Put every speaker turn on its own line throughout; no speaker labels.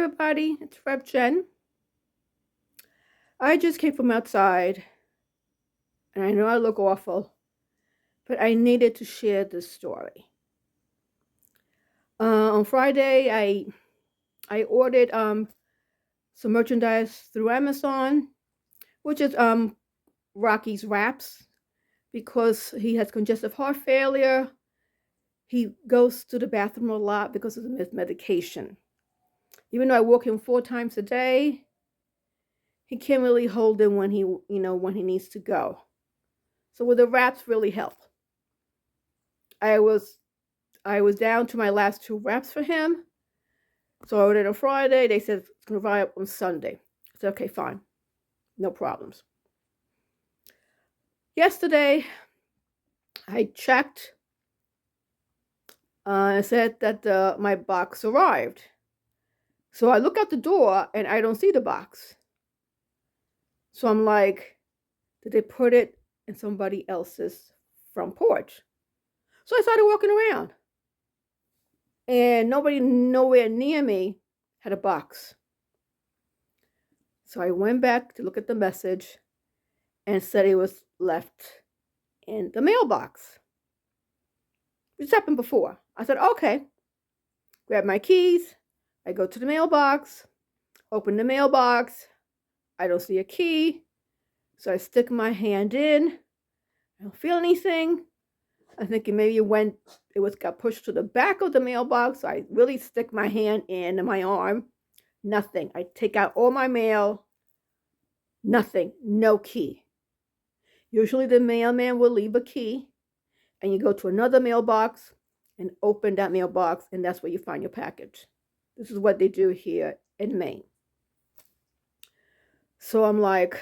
everybody, it's Rev Jen. I just came from outside, and I know I look awful, but I needed to share this story. On Friday, I ordered some merchandise through Amazon, which is Rocky's wraps, because he has congestive heart failure. He goes to the bathroom a lot because of his medication. Even though I walk him 4 times a day, he can't really hold in when he needs to go. So with the wraps really help. I was down to my last 2 wraps for him. So I ordered on Friday. They said it's gonna arrive on Sunday. I said, okay, fine. No problems. Yesterday, I checked. It said that my box arrived. So I look out the door and I don't see the box. So I'm like, did they put it in somebody else's front porch? So I started walking around. And nobody nowhere near me had a box. So I went back to look at the message and said it was left in the mailbox. It's happened before. I said, okay. Grab my keys. I go to the mailbox. Open the mailbox. I don't see a key. So I stick my hand in. I don't feel anything. I'm thinking maybe it got pushed to the back of the mailbox. So I really stick my hand in my arm. Nothing. I take out all my mail. Nothing. No key. Usually the mailman will leave a key and you go to another mailbox and open that mailbox, and that's where you find your package. This is what they do here in Maine. So I'm like,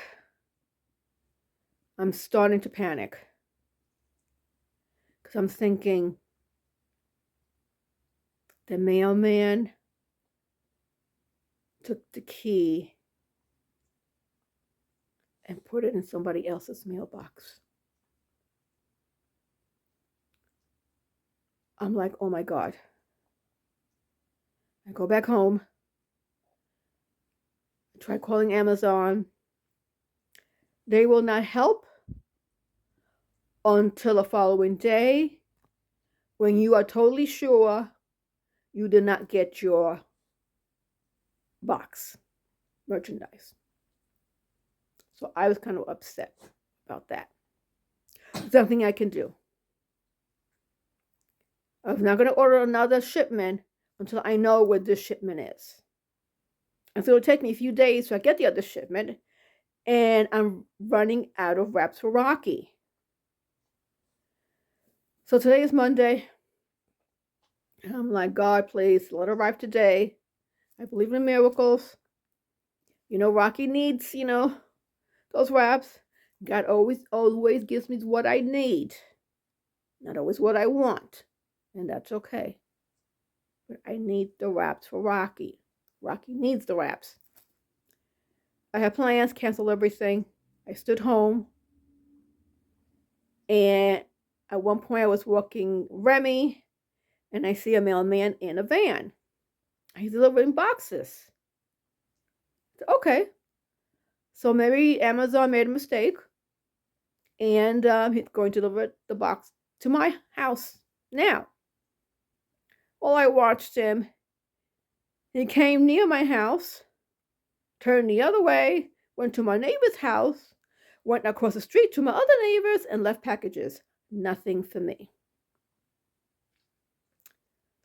I'm starting to panic because I'm thinking the mailman took the key and put it in somebody else's mailbox. I'm like, oh my God. I go back home. I try calling Amazon. They will not help until the following day when you are totally sure you did not get your box merchandise. So I was kind of upset about that. Something I can do. I'm not going to order another shipment until I know where this shipment is. And so it'll take me a few days to get the other shipment, and I'm running out of wraps for Rocky. So today is Monday, and I'm like, God, please let it arrive today. I believe in miracles. Rocky needs, those wraps. God always gives me what I need, not always what I want, and that's okay. But I need the wraps for Rocky. Rocky needs the wraps. I had plans, canceled everything. I stood home, and at one point I was walking Remy, and I see a mailman in a van. He's delivering boxes. Okay, so maybe Amazon made a mistake, and he's going to deliver the box to my house now. Well, I watched him. He came near my house, turned the other way, went to my neighbor's house, went across the street to my other neighbors, and left packages. Nothing for me.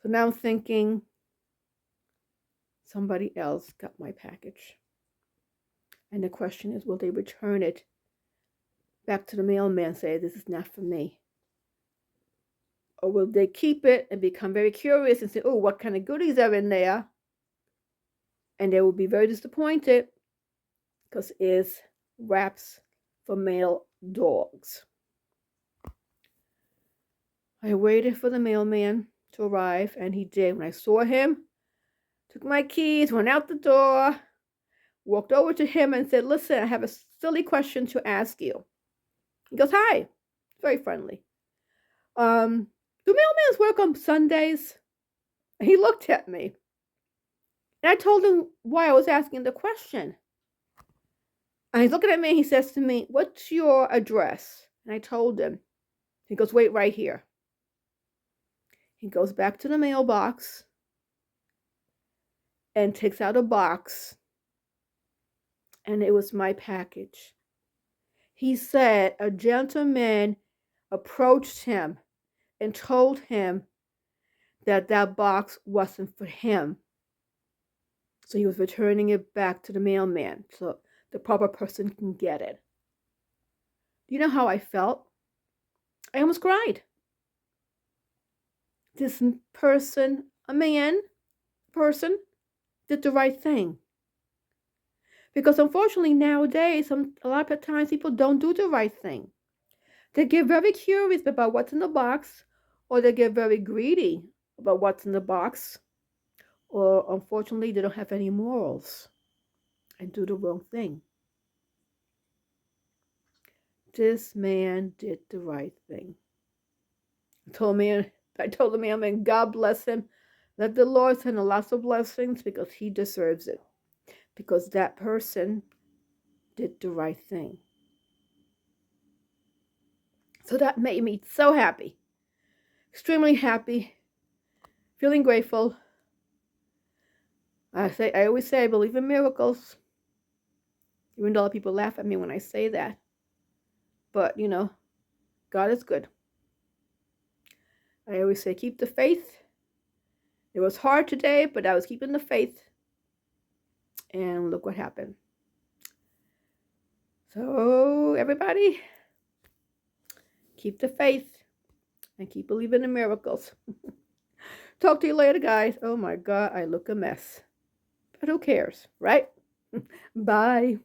So now I'm thinking somebody else got my package. And the question is, will they return it back to the mailman and say, this is not for me? Or will they keep it and become very curious and say, oh, what kind of goodies are in there? And they will be very disappointed because it's wraps for male dogs. I waited for the mailman to arrive, and he did. When I saw him, took my keys, went out the door, walked over to him and said, listen, I have a silly question to ask you. He goes, hi. Very friendly. Do mailmans work on Sundays? And he looked at me. And I told him why I was asking the question. And he's looking at me and he says to me, "What's your address?" And I told him. He goes, "Wait right here." He goes back to the mailbox and takes out a box, and it was my package. He said a gentleman approached him and told him that that box wasn't for him. So he was returning it back to the mailman so the proper person can get it. Do you know how I felt? I almost cried. This person, person, did the right thing. Because unfortunately nowadays, a lot of times people don't do the right thing. They get very curious about what's in the box, or they get very greedy about what's in the box, or unfortunately they don't have any morals and do the wrong thing. This man did the right thing. I told the man, God bless him. Let the Lord send lots of blessings because he deserves it. Because that person did the right thing. So that made me so happy. Extremely happy. Feeling grateful. I always say I believe in miracles. Even though a lot of people laugh at me when I say that. But, God is good. I always say keep the faith. It was hard today, but I was keeping the faith. And look what happened. So, everybody, keep the faith and keep believing in miracles. Talk to you later, guys. Oh my God, I look a mess. But who cares, right? Bye.